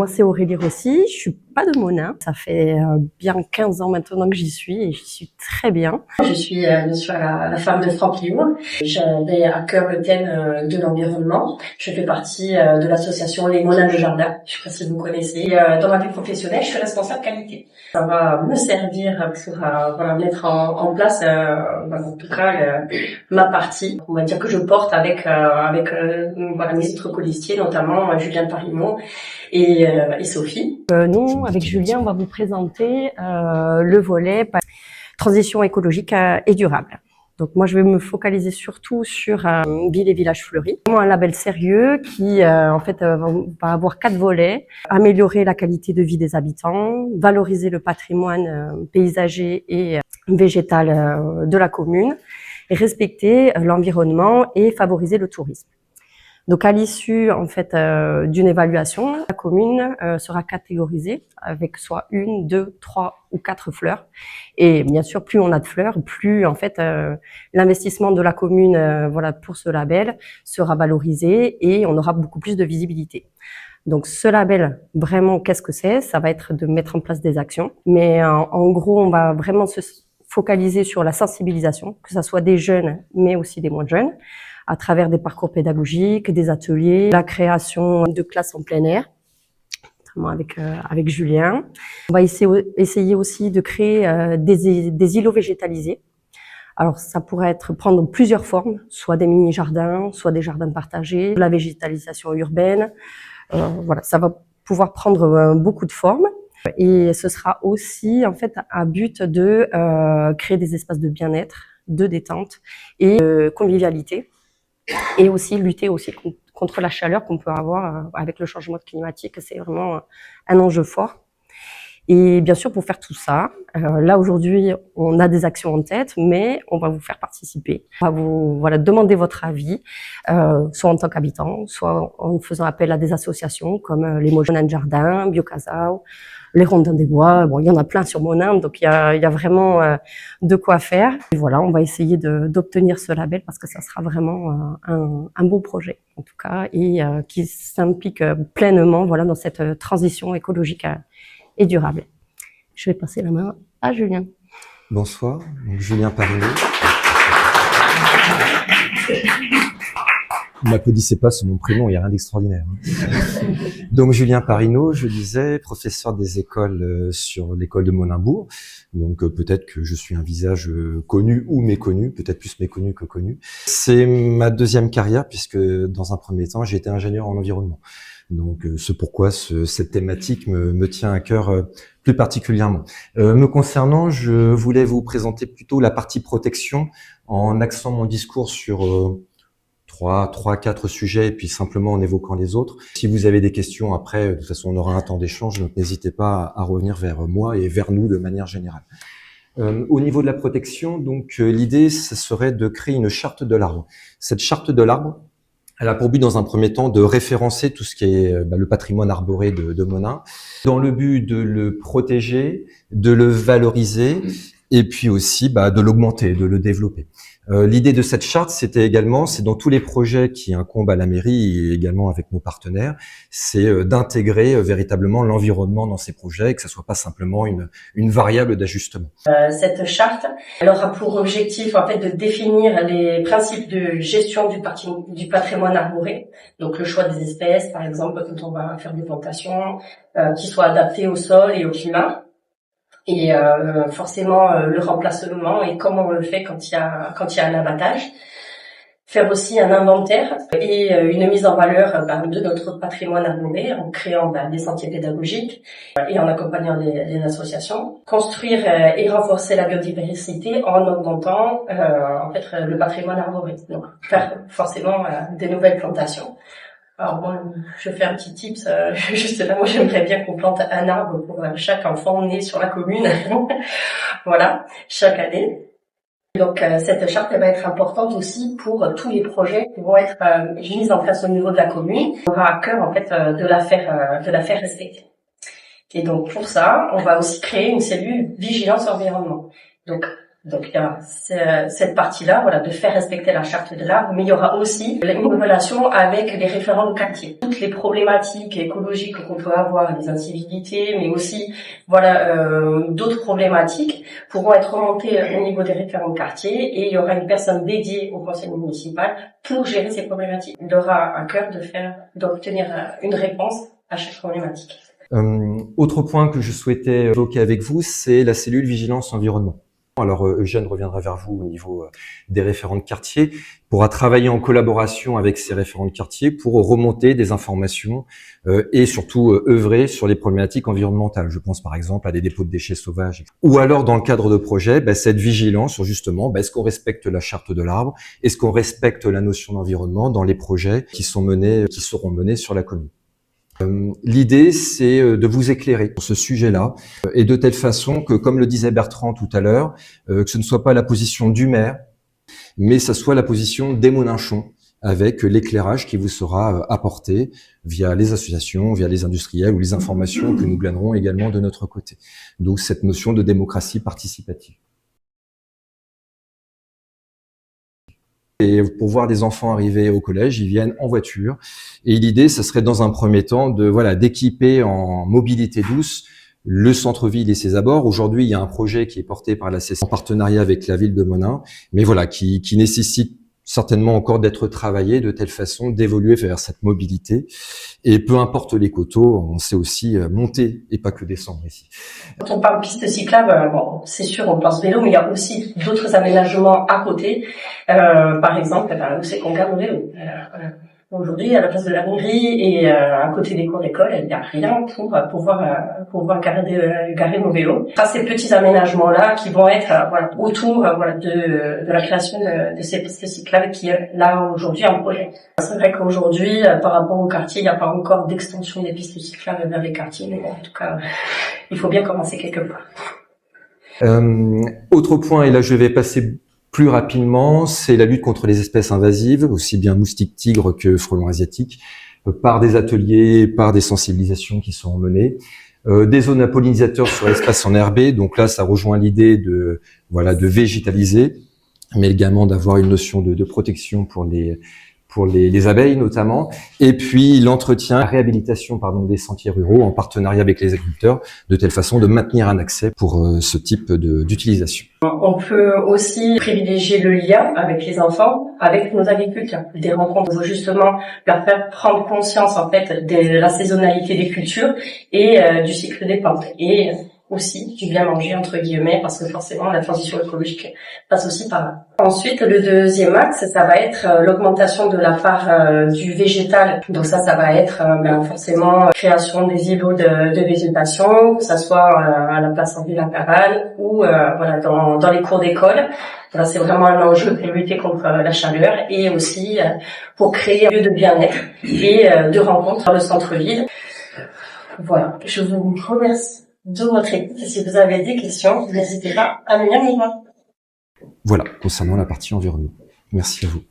Moi, c'est Aurélie Rossi. Je suis pas de Monin. Ça fait bien 15 ans maintenant que j'y suis et j'y suis très bien. Je suis bien sûr la femme de Franck Liou. J'avais à cœur le thème de l'environnement. Je fais partie de l'association Les Monins de Jardin. Je sais pas si vous connaissez. Et, dans ma vie professionnelle, je suis responsable qualité. Ça va me servir pour mettre en place, en tout cas, ma partie. On va dire que je porte avec mes autres colistiers, notamment Julien Parimont et Sophie. Nous, avec Julien, on va vous présenter le volet transition écologique et durable. Donc moi, je vais me focaliser surtout sur Ville et Villages Fleuris. Un label sérieux qui va avoir 4 volets: améliorer la qualité de vie des habitants, valoriser le patrimoine paysager et végétal de la commune, et respecter l'environnement et favoriser le tourisme. Donc à l'issue d'une évaluation, la commune sera catégorisée avec soit 1, 2, 3 ou 4 fleurs. Et bien sûr, plus on a de fleurs, plus l'investissement de la commune pour ce label sera valorisé et on aura beaucoup plus de visibilité. Donc ce label, vraiment, qu'est-ce que c'est? Ça va être de mettre en place des actions. Mais en gros, on va vraiment se focaliser sur la sensibilisation, que ce soit des jeunes, mais aussi des moins jeunes, à travers des parcours pédagogiques, des ateliers, la création de classes en plein air, notamment avec Julien. On va essayer aussi de créer des îlots végétalisés. Alors ça pourrait prendre plusieurs formes, soit des mini-jardins, soit des jardins partagés, de la végétalisation urbaine. Ça va pouvoir prendre beaucoup de formes. Et ce sera aussi à but de créer des espaces de bien-être, de détente et de convivialité. Et aussi lutter aussi contre la chaleur qu'on peut avoir avec le changement climatique. C'est vraiment un enjeu fort. Et bien sûr, pour faire tout ça, là aujourd'hui, on a des actions en tête, mais on va vous faire participer. On va vous demander votre avis, soit en tant qu'habitant, soit en faisant appel à des associations comme les Monins de Jardin, Biocasao, les Rondins des Bois. Bon, il y en a plein sur Monin, donc il y a vraiment de quoi faire. Et voilà, on va essayer d'obtenir ce label parce que ça sera vraiment un beau projet, en tout cas, et qui s'implique pleinement dans cette transition écologique et durable. Je vais passer la main à Julien. Bonsoir, donc Julien Parimont. Ne m'applaudissez pas sur mon prénom, il n'y a rien d'extraordinaire. Donc Julien Parimont, je disais, professeur des écoles sur l'école de Moninbourg. Donc peut-être que je suis un visage connu ou méconnu, peut-être plus méconnu que connu. C'est ma deuxième carrière puisque dans un premier temps, j'ai été ingénieur en environnement. Donc c'est pourquoi cette thématique me tient à cœur plus particulièrement. Me concernant, je voulais vous présenter plutôt la partie protection en axant mon discours sur 4 sujets et puis simplement en évoquant les autres. Si vous avez des questions après, de toute façon on aura un temps d'échange, donc n'hésitez pas à revenir vers moi et vers nous de manière générale. Au niveau de la protection, donc l'idée ce serait de créer une charte de l'arbre. Cette charte de l'arbre, elle a pour but dans un premier temps de référencer tout ce qui est le patrimoine arboré de Monin, dans le but de le protéger, de le valoriser et puis aussi de l'augmenter, de le développer. L'idée de cette charte, c'est dans tous les projets qui incombent à la mairie et également avec nos partenaires, c'est d'intégrer véritablement l'environnement dans ces projets et que ça soit pas simplement une variable d'ajustement. Cette charte, elle aura pour objectif de définir les principes de gestion du patrimoine arboré, donc le choix des espèces, par exemple, quand on va faire des plantations, qui soient adaptées au sol et au climat. Et forcément le remplacement et comment on le fait quand il y a un abattage. Faire aussi un inventaire et une mise en valeur de notre patrimoine arboré en créant des sentiers pédagogiques et en accompagnant les associations. Construire et renforcer la biodiversité en augmentant le patrimoine arboré. Donc faire forcément des nouvelles plantations. Alors bon, je fais un petit tips, juste là, moi j'aimerais bien qu'on plante un arbre pour chaque enfant né sur la commune, voilà, chaque année. Donc cette charte elle va être importante aussi pour tous les projets qui vont être mis en place au niveau de la commune. On aura à cœur de la faire respecter. Et donc pour ça, on va aussi créer une cellule vigilance environnement. Donc Donc il y a cette partie-là, voilà, de faire respecter la charte de l'arbre, mais il y aura aussi une relation avec les référents de quartier. Toutes les problématiques écologiques qu'on peut avoir, les incivilités, mais aussi d'autres problématiques pourront être remontées au niveau des référents de quartier et il y aura une personne dédiée au conseil municipal pour gérer ces problématiques. Il aura à cœur d'obtenir une réponse à chaque problématique. Autre point que je souhaitais évoquer avec vous, c'est la cellule vigilance environnement. Alors Eugène reviendra vers vous au niveau des référents de quartier, pourra travailler en collaboration avec ces référents de quartier pour remonter des informations et surtout œuvrer sur les problématiques environnementales. Je pense par exemple à des dépôts de déchets sauvages. Ou alors dans le cadre de projets, cette vigilance sur justement est-ce qu'on respecte la charte de l'arbre, est-ce qu'on respecte la notion d'environnement dans les projets qui seront menés sur la commune. L'idée, c'est de vous éclairer sur ce sujet-là et de telle façon que, comme le disait Bertrand tout à l'heure, que ce ne soit pas la position du maire, mais ça soit la position des Moninchons avec l'éclairage qui vous sera apporté via les associations, via les industriels ou les informations que nous glanerons également de notre côté. Donc cette notion de démocratie participative. Et pour voir des enfants arriver au collège, ils viennent en voiture. Et l'idée, ce serait dans un premier temps d'équiper en mobilité douce le centre-ville et ses abords. Aujourd'hui, il y a un projet qui est porté par la CC en partenariat avec la ville de Monin, mais qui nécessite certainement encore d'être travaillé de telle façon d'évoluer vers cette mobilité. Et peu importe les coteaux, on sait aussi monter et pas que descendre ici. Quand on parle piste cyclable, c'est sûr, on pense vélo, mais il y a aussi d'autres aménagements à côté. Par exemple, où c'est qu'on garde le vélo. Aujourd'hui, à la place de la mairie et à côté des cours d'école, il n'y a rien pour pouvoir garer nos vélos. Ces petits aménagements-là qui vont être autour de la création de ces pistes cyclables qui est là aujourd'hui en projet. C'est vrai qu'aujourd'hui, par rapport au quartier, il n'y a pas encore d'extension des pistes cyclables vers les quartiers, mais en tout cas, il faut bien commencer quelque part. Autre point, et là je vais passer plus rapidement, c'est la lutte contre les espèces invasives, aussi bien moustiques tigres que frelons asiatiques, par des ateliers, par des sensibilisations qui sont menées, des zones à pollinisateurs sur espace enherbé. Donc là, ça rejoint l'idée de végétaliser, mais également d'avoir une notion de protection pour les abeilles notamment, et puis l'entretien, la réhabilitation des sentiers ruraux en partenariat avec les agriculteurs, de telle façon de maintenir un accès pour ce type d'utilisation. On peut aussi privilégier le lien avec les enfants, avec nos agriculteurs. Des rencontres pour justement leur faire prendre conscience en fait de la saisonnalité des cultures et du cycle des plantes. Et aussi du bien manger entre guillemets, parce que forcément la transition écologique passe aussi par là. Ensuite, le deuxième axe, ça va être l'augmentation de la part du végétal. Donc ça va être forcément création des îlots de végétation, que ça soit à la place en ville impériale ou dans les cours d'école. Voilà, c'est vraiment un enjeu pour lutter contre la chaleur et aussi pour créer un lieu de bien-être et de rencontre dans le centre-ville. Voilà, je vous remercie de votre écoute. Si vous avez des questions, n'hésitez pas à venir nous voir. Voilà, concernant la partie environnement. Merci à vous.